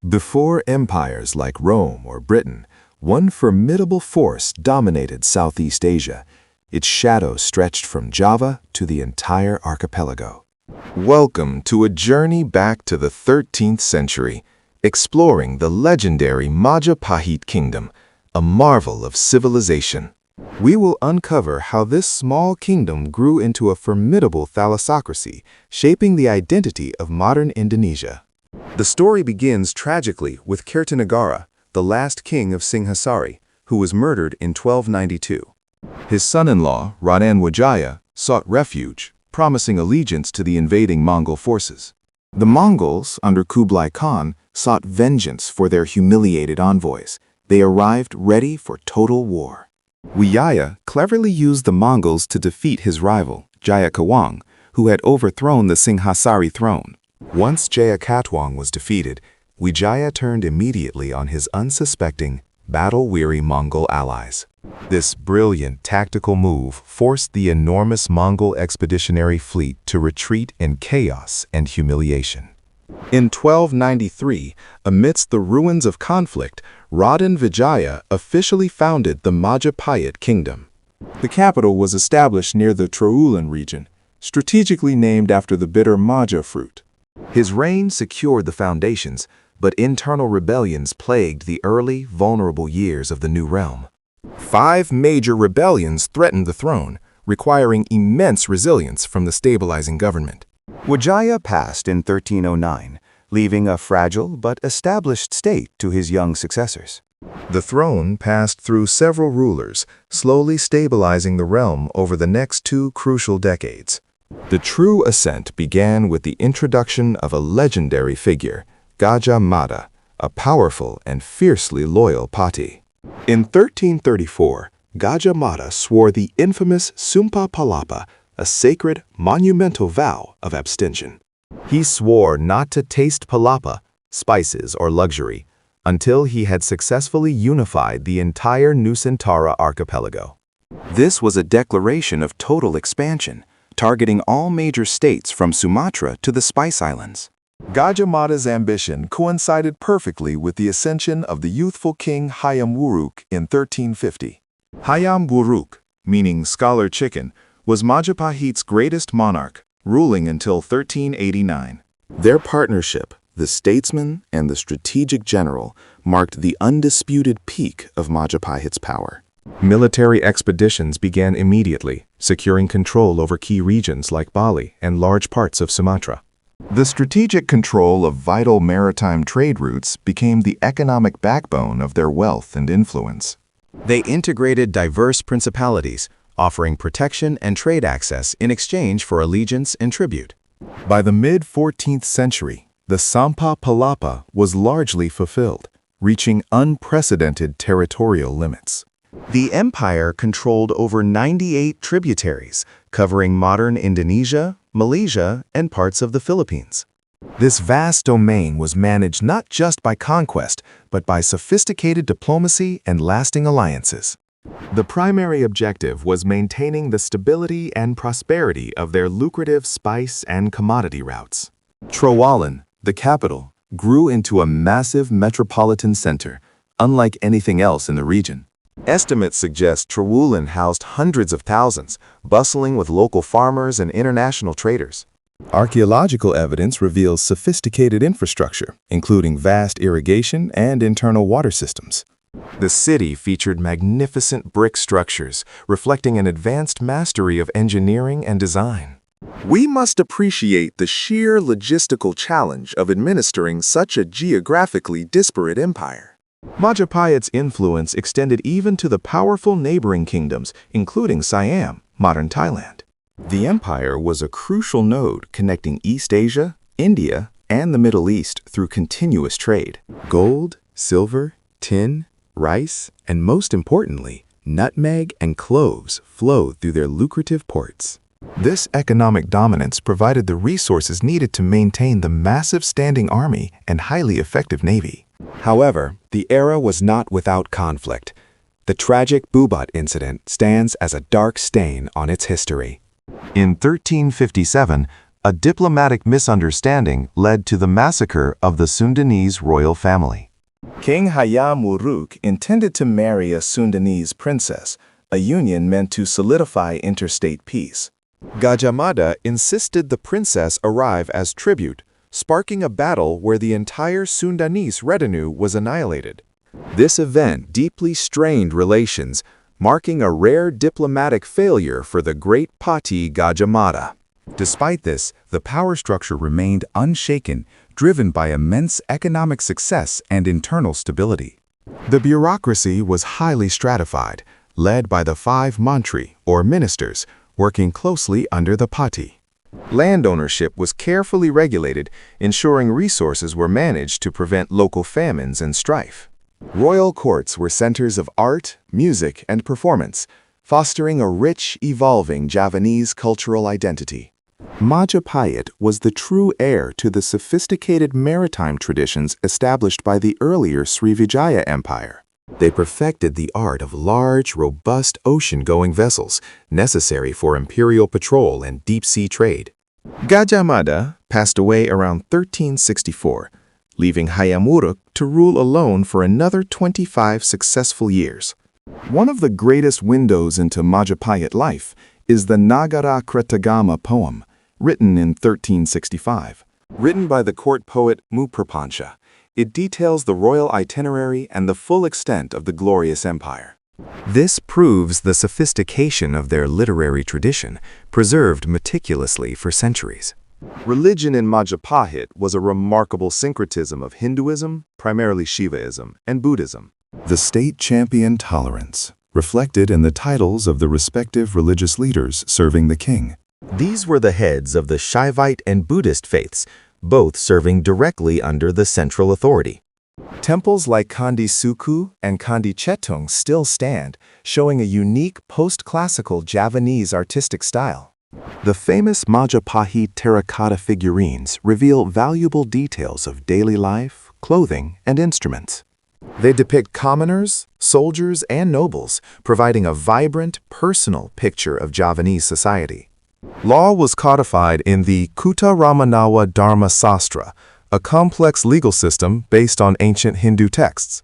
Before empires like Rome or Britain, one formidable force dominated Southeast Asia. Its shadow stretched from Java to the entire archipelago. Welcome to a journey back to the 13th century, exploring the legendary Majapahit Kingdom, a marvel of civilization. We will uncover how this small kingdom grew into a formidable thalassocracy, shaping the identity of modern Indonesia. The story begins tragically with Kertanegara, the last king of Singhasari, who was murdered in 1292. His son-in-law, Raden Wijaya, sought refuge, promising allegiance to the invading Mongol forces. The Mongols, under Kublai Khan, sought vengeance for their humiliated envoys. They arrived ready for total war. Wijaya cleverly used the Mongols to defeat his rival, Jayakatwang, who had overthrown the Singhasari throne. Once Jayakatwang was defeated, Wijaya turned immediately on his unsuspecting, battle-weary Mongol allies. This brilliant tactical move forced the enormous Mongol expeditionary fleet to retreat in chaos and humiliation. In 1293, amidst the ruins of conflict, Raden Wijaya officially founded the Majapahit Kingdom. The capital was established near the Trowulan region, strategically named after the bitter maja fruit. His reign secured the foundations, but internal rebellions plagued the early, vulnerable years of the new realm. 5 major rebellions threatened the throne, requiring immense resilience from the stabilizing government. Wijaya passed in 1309, leaving a fragile but established state to his young successors. The throne passed through several rulers, slowly stabilizing the realm over the next 2 crucial decades. The true ascent began with the introduction of a legendary figure, Gajah Mada, a powerful and fiercely loyal Pati. In 1334, Gajah Mada swore the infamous Sumpah Palapa, a sacred, monumental vow of abstention. He swore not to taste palapa, spices or luxury, until he had successfully unified the entire Nusantara archipelago. This was a declaration of total expansion, targeting all major states from Sumatra to the Spice Islands. Gajah Mada's ambition coincided perfectly with the ascension of the youthful king Hayam Wuruk in 1350. Hayam Wuruk, meaning scholar chicken, was Majapahit's greatest monarch, ruling until 1389. Their partnership, the statesman and the strategic general, marked the undisputed peak of Majapahit's power. Military expeditions began immediately, securing control over key regions like Bali and large parts of Sumatra. The strategic control of vital maritime trade routes became the economic backbone of their wealth and influence. They integrated diverse principalities, offering protection and trade access in exchange for allegiance and tribute. By the mid-14th century, the Sumpah Palapa was largely fulfilled, reaching unprecedented territorial limits. The empire controlled over 98 tributaries, covering modern Indonesia, Malaysia, and parts of the Philippines. This vast domain was managed not just by conquest, but by sophisticated diplomacy and lasting alliances. The primary objective was maintaining the stability and prosperity of their lucrative spice and commodity routes. Trowulan, the capital, grew into a massive metropolitan center, unlike anything else in the region. Estimates suggest Trowulan housed hundreds of thousands, bustling with local farmers and international traders. Archaeological evidence reveals sophisticated infrastructure, including vast irrigation and internal water systems. The city featured magnificent brick structures, reflecting an advanced mastery of engineering and design. We must appreciate the sheer logistical challenge of administering such a geographically disparate empire. Majapahit's influence extended even to the powerful neighboring kingdoms, including Siam, modern Thailand. The empire was a crucial node connecting East Asia, India, and the Middle East through continuous trade. Gold, silver, tin, rice, and most importantly, nutmeg and cloves flowed through their lucrative ports. This economic dominance provided the resources needed to maintain the massive standing army and highly effective navy. However, the era was not without conflict. The tragic Bubat incident stands as a dark stain on its history. In 1357, A diplomatic misunderstanding led to the massacre of the Sundanese royal family. King Hayam Wuruk intended to marry a Sundanese princess, a union meant to solidify interstate peace. Gajah Mada insisted the princess arrive as tribute, sparking a battle where the entire Sundanese retinue was annihilated. This event deeply strained relations, marking a rare diplomatic failure for the great Pati Gajah Mada. Despite this, the power structure remained unshaken, driven by immense economic success and internal stability. The bureaucracy was highly stratified, led by the 5 mantri, or ministers, working closely under the Pati. Land ownership was carefully regulated, ensuring resources were managed to prevent local famines and strife. Royal courts were centers of art, music, and performance, fostering a rich, evolving Javanese cultural identity. Majapahit was the true heir to the sophisticated maritime traditions established by the earlier Srivijaya Empire. They perfected the art of large, robust ocean-going vessels, necessary for imperial patrol and deep-sea trade. Gajah Mada passed away around 1364, leaving Hayam Wuruk to rule alone for another 25 successful years. One of the greatest windows into Majapahit life is the Nagara Kretagama poem, written in 1365. Written by the court poet Muprapancha, it details the royal itinerary and the full extent of the glorious empire. This proves the sophistication of their literary tradition, preserved meticulously for centuries. Religion in Majapahit was a remarkable syncretism of Hinduism, primarily Shivaism, and Buddhism. The state championed tolerance, reflected in the titles of the respective religious leaders serving the king. These were the heads of the Shaivite and Buddhist faiths, both serving directly under the central authority. Temples like Candi Suku and Candi Chetung still stand, showing a unique post-classical Javanese artistic style. The famous Majapahit terracotta figurines reveal valuable details of daily life, clothing, and instruments. They depict commoners, soldiers, and nobles, providing a vibrant, personal picture of Javanese society. Law was codified in the Kutta Ramanawa Dharma Sastra, a complex legal system based on ancient Hindu texts.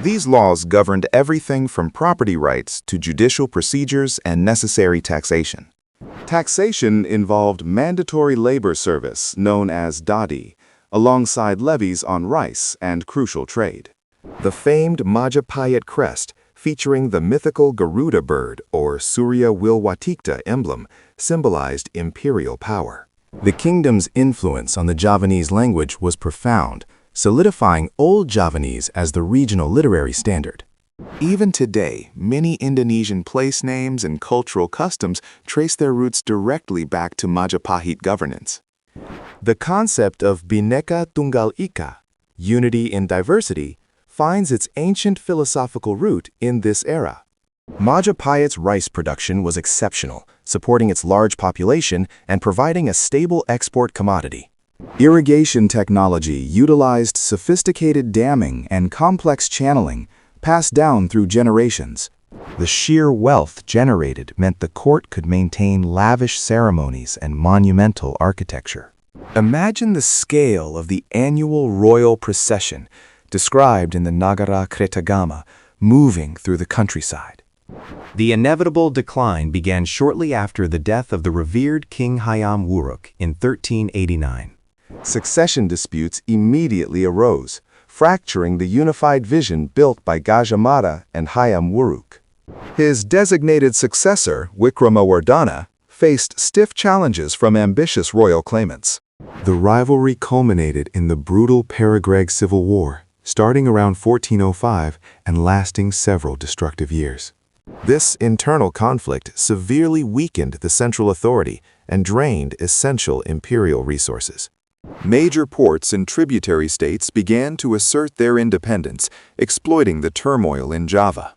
These laws governed everything from property rights to judicial procedures and necessary taxation. Taxation involved mandatory labor service, known as dadi, alongside levies on rice and crucial trade. The famed Majapahit crest, featuring the mythical Garuda bird or Surya Wilwatikta emblem, symbolized imperial power. The kingdom's influence on the Javanese language was profound, solidifying Old Javanese as the regional literary standard. Even today, many Indonesian place names and cultural customs trace their roots directly back to Majapahit governance. The concept of Bhinneka Tunggal Ika, unity in diversity, finds its ancient philosophical root in this era. Majapahit's rice production was exceptional, supporting its large population and providing a stable export commodity. Irrigation technology utilized sophisticated damming and complex channeling, passed down through generations. The sheer wealth generated meant the court could maintain lavish ceremonies and monumental architecture. Imagine the scale of the annual royal procession, described in the Nagara Kretagama, moving through the countryside. The inevitable decline began shortly after the death of the revered King Hayam Wuruk in 1389. Succession disputes immediately arose, fracturing the unified vision built by Gajah Mada and Hayam Wuruk. His designated successor, Wikramawardhana, faced stiff challenges from ambitious royal claimants. The rivalry culminated in the brutal Paragreg Civil War, starting around 1405 and lasting several destructive years. This internal conflict severely weakened the central authority and drained essential imperial resources. Major ports and tributary states began to assert their independence, exploiting the turmoil in Java.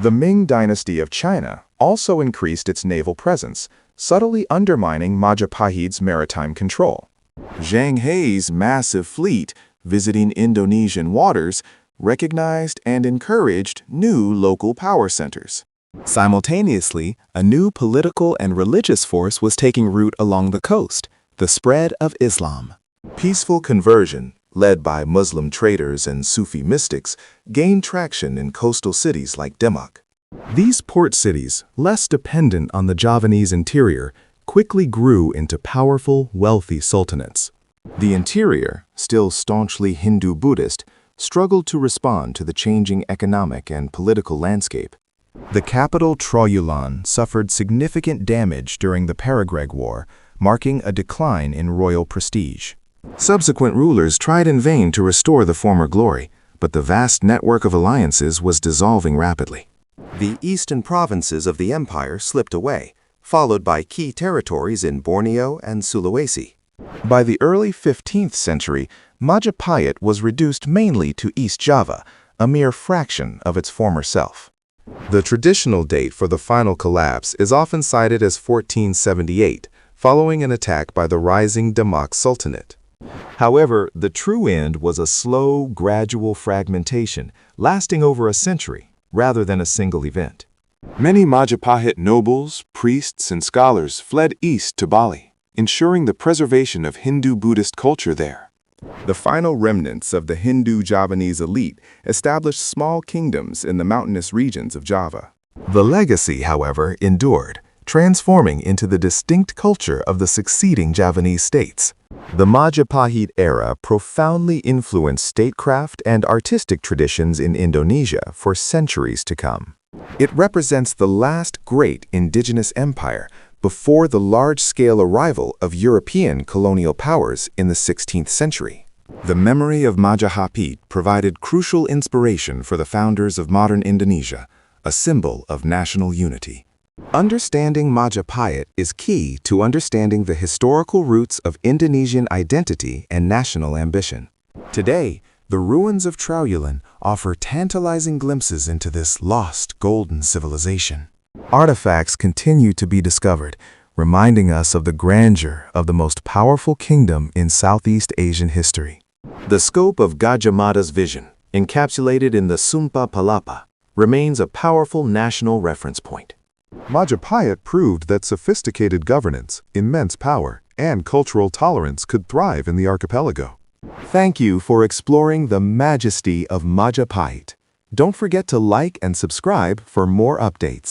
The Ming dynasty of China also increased its naval presence, subtly undermining Majapahit's maritime control. Zhang Hei's massive fleet, visiting Indonesian waters, recognized and encouraged new local power centers. Simultaneously, a new political and religious force was taking root along the coast, The spread of Islam. Peaceful conversion, led by Muslim traders and Sufi mystics, gained traction in coastal cities like Demak. These port cities, less dependent on the Javanese interior, quickly grew into powerful, wealthy sultanates. The interior, still staunchly Hindu-Buddhist, struggled to respond to the changing economic and political landscape. The capital Trowulan suffered significant damage during the Paragreg War, marking a decline in royal prestige. Subsequent rulers tried in vain to restore the former glory, but the vast network of alliances was dissolving rapidly. The eastern provinces of the empire slipped away, followed by key territories in Borneo and Sulawesi. By the early 15th century, Majapahit was reduced mainly to East Java, a mere fraction of its former self. The traditional date for the final collapse is often cited as 1478, following an attack by the rising Demak Sultanate. However, the true end was a slow, gradual fragmentation, lasting over a century, rather than a single event. Many Majapahit nobles, priests, and scholars fled east to Bali, ensuring the preservation of Hindu-Buddhist culture there. The final remnants of the Hindu-Javanese elite established small kingdoms in the mountainous regions of Java. The legacy, however, endured, transforming into the distinct culture of the succeeding Javanese states. The Majapahit era profoundly influenced statecraft and artistic traditions in Indonesia for centuries to come. It represents the last great indigenous empire before the large-scale arrival of European colonial powers in the 16th century. The memory of Majapahit provided crucial inspiration for the founders of modern Indonesia, a symbol of national unity. Understanding Majapahit is key to understanding the historical roots of Indonesian identity and national ambition. Today, the ruins of Trowulan offer tantalizing glimpses into this lost golden civilization. Artifacts continue to be discovered, reminding us of the grandeur of the most powerful kingdom in Southeast Asian history. The scope of Gajah Mada's vision, encapsulated in the Sumpah Palapa, remains a powerful national reference point. Majapahit proved that sophisticated governance, immense power, and cultural tolerance could thrive in the archipelago. Thank you for exploring the majesty of Majapahit. Don't forget to like and subscribe for more updates.